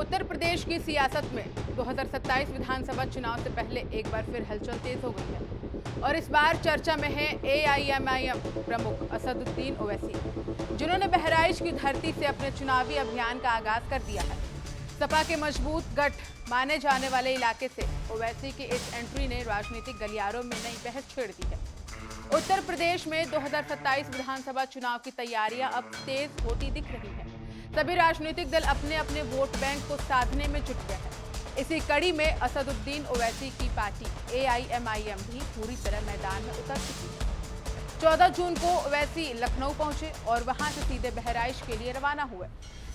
उत्तर प्रदेश की सियासत में 2027 विधानसभा चुनाव से पहले एक बार फिर हलचल तेज हो गई है और इस बार चर्चा में है एआईएमआईएम प्रमुख असदुद्दीन ओवैसी, जिन्होंने बहराइच की धरती से अपने चुनावी अभियान का आगाज कर दिया है। सपा के मजबूत गठ माने जाने वाले इलाके से ओवैसी की इस एंट्री ने राजनीतिक गलियारों में नई बहस छेड़ दी है। उत्तर प्रदेश में 2027 विधानसभा चुनाव की तैयारियां अब तेज होती दिख रही है। सभी राजनीतिक दल अपने अपने वोट बैंक को साधने में जुट गए हैं। इसी कड़ी में असदुद्दीन ओवैसी की पार्टी एआईएमआईएम भी पूरी तरह मैदान में उतर चुकी है। 14 जून को ओवैसी लखनऊ पहुंचे और वहां से सीधे बहराइच के लिए रवाना हुए।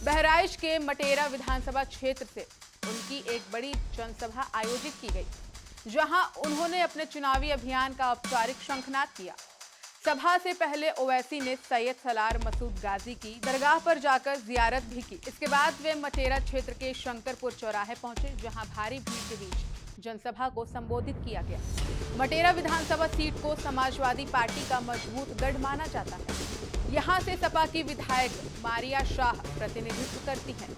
बहराइच के मटेरा विधानसभा क्षेत्र से उनकी एक बड़ी जनसभा आयोजित की गई, जहां उन्होंने अपने चुनावी अभियान का औपचारिक शंखनाद किया। सभा से पहले ओवैसी ने सैयद सलार मसूद गाजी की दरगाह पर जाकर जियारत भी की। इसके बाद वे मटेरा क्षेत्र के शंकरपुर चौराहे पहुंचे, जहां भारी भीड़ के बीच जनसभा को संबोधित किया गया। मटेरा विधानसभा सीट को समाजवादी पार्टी का मजबूत गढ़ माना जाता है। यहां से सपा की विधायक मारिया शाह प्रतिनिधित्व करती हैं।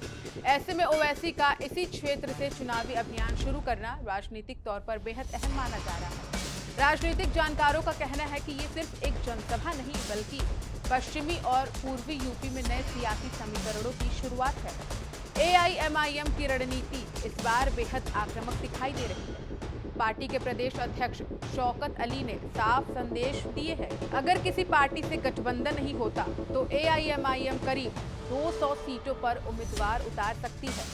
ऐसे में ओवैसी का इसी क्षेत्र से चुनावी अभियान शुरू करना राजनीतिक तौर पर बेहद अहम माना जा रहा है। राजनीतिक जानकारों का कहना है कि ये सिर्फ एक जनसभा नहीं, बल्कि पश्चिमी और पूर्वी यूपी में नए सियासी समीकरणों की शुरुआत है। एआईएमआईएम की रणनीति इस बार बेहद आक्रामक दिखाई दे रही है। पार्टी के प्रदेश अध्यक्ष शौकत अली ने साफ संदेश दिए हैं, अगर किसी पार्टी से गठबंधन नहीं होता तो एआईएमआईएम करीब 200 सीटों पर उम्मीदवार उतार सकती है।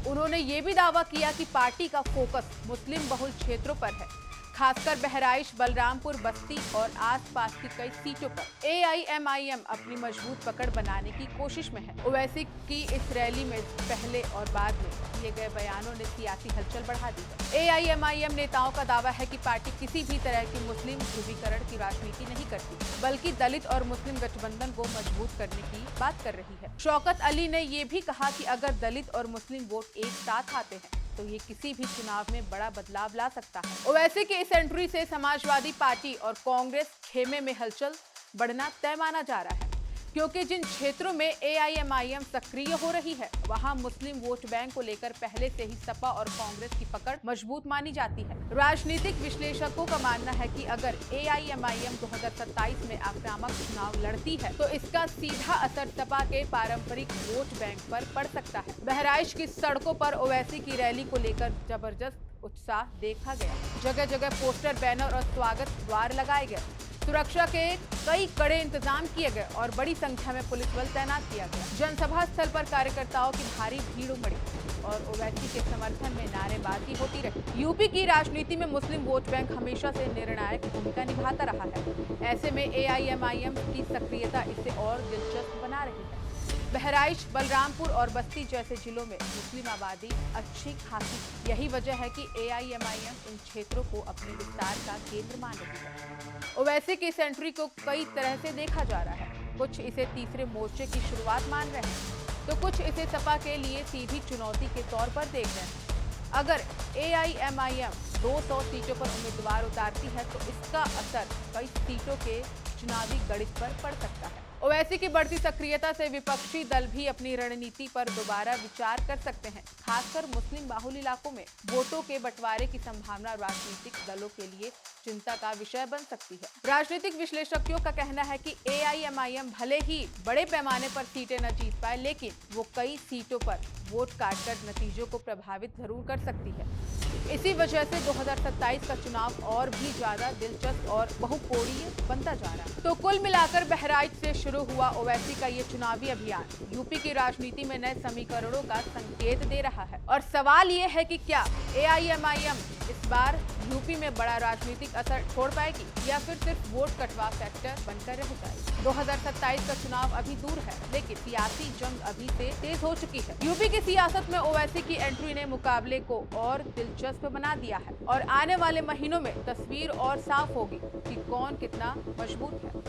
उन्होंने ये भी दावा किया कि पार्टी का फोकस मुस्लिम बहुल क्षेत्रों पर है, खासकर बहराइच, बलरामपुर, बस्ती और आसपास की कई सीटों पर। एआईएमआईएम अपनी मजबूत पकड़ बनाने की कोशिश में है। ओवैसी की इस रैली में पहले और बाद में किए गए बयानों ने सियासी हलचल बढ़ा दी है। एआईएमआईएम नेताओं का दावा है कि पार्टी किसी भी तरह की मुस्लिम ध्रुवीकरण की राजनीति नहीं करती, बल्कि दलित और मुस्लिम गठबंधन को मजबूत करने की बात कर रही है। शौकत अली ने ये भी कहा कि अगर दलित और मुस्लिम वोट एक साथ आते हैं तो ये किसी भी चुनाव में बड़ा बदलाव ला सकता है। ओवैसी की इस एंट्री से समाजवादी पार्टी और कांग्रेस खेमे में हलचल बढ़ना तय माना जा रहा है, क्योंकि जिन क्षेत्रों में एआईएमआईएम सक्रिय हो रही है, वहां मुस्लिम वोट बैंक को लेकर पहले से ही सपा और कांग्रेस की पकड़ मजबूत मानी जाती है। राजनीतिक विश्लेषकों का मानना है कि अगर एआईएमआईएम 2027 में आक्रामक चुनाव लड़ती है तो इसका सीधा असर सपा के पारंपरिक वोट बैंक पर पड़ सकता है। बहराइच की सड़कों पर ओवैसी की रैली को लेकर जबरदस्त उत्साह देखा गया। जगह जगह पोस्टर, बैनर और स्वागत द्वार लगाए गए। सुरक्षा के कई कड़े इंतजाम किए गए और बड़ी संख्या में पुलिस बल तैनात किया गया। जनसभा स्थल पर कार्यकर्ताओं की भारी भीड़ उमड़ी और ओवैसी के समर्थन में नारेबाजी होती रही। यूपी की राजनीति में मुस्लिम वोट बैंक हमेशा से निर्णायक भूमिका निभाता रहा है। ऐसे में एआईएमआईएम की सक्रियता इसे और दिलचस्प बना रही है। बहराइच, बलरामपुर और बस्ती जैसे जिलों में मुस्लिम आबादी अच्छी खासी। यही वजह है कि एआईएमआईएम इन क्षेत्रों को अपने विस्तार का केंद्र मान रही है। ओवैसी की इस एंट्री को कई तरह से देखा जा रहा है। कुछ इसे तीसरे मोर्चे की शुरुआत मान रहे हैं, तो कुछ इसे सपा के लिए सीधी चुनौती के तौर पर देख रहे हैं। अगर एआईएमआईएम 200 सीटों पर उम्मीदवार उतारती है तो इसका असर कई सीटों के चुनावी गणित पर पड़ सकता है। ओवैसी की बढ़ती सक्रियता से विपक्षी दल भी अपनी रणनीति पर दोबारा विचार कर सकते हैं। खासकर मुस्लिम बाहुल इलाकों में वोटों के बंटवारे की संभावना राजनीतिक दलों के लिए चिंता का विषय बन सकती है। राजनीतिक विश्लेषकों का कहना है कि एआईएमआईएम भले ही बड़े पैमाने पर सीटें न जीत पाए, लेकिन वो कई सीटों पर वोट काटकर नतीजों को प्रभावित जरूर कर सकती है। इसी वजह से 2027 का चुनाव और भी ज्यादा दिलचस्प और बहुकोणीय बनता जा रहा है। तो कुल मिलाकर बहराइच से शुरू हुआ ओवैसी का ये चुनावी अभियान यूपी की राजनीति में नए समीकरणों का संकेत दे रहा है। और सवाल ये है कि क्या एआईएमआईएम इस बार यूपी में बड़ा राजनीतिक असर छोड़ पाएगी या फिर सिर्फ वोट कटवा फैक्टर बनकर रह जाएगी। 2027 का चुनाव अभी दूर है, लेकिन सियासी जंग अभी से तेज हो चुकी है। यूपी की सियासत में ओवैसी की एंट्री ने मुकाबले को और दिलचस्प बना दिया है और आने वाले महीनों में तस्वीर और साफ होगी कि कौन कितना मजबूत है।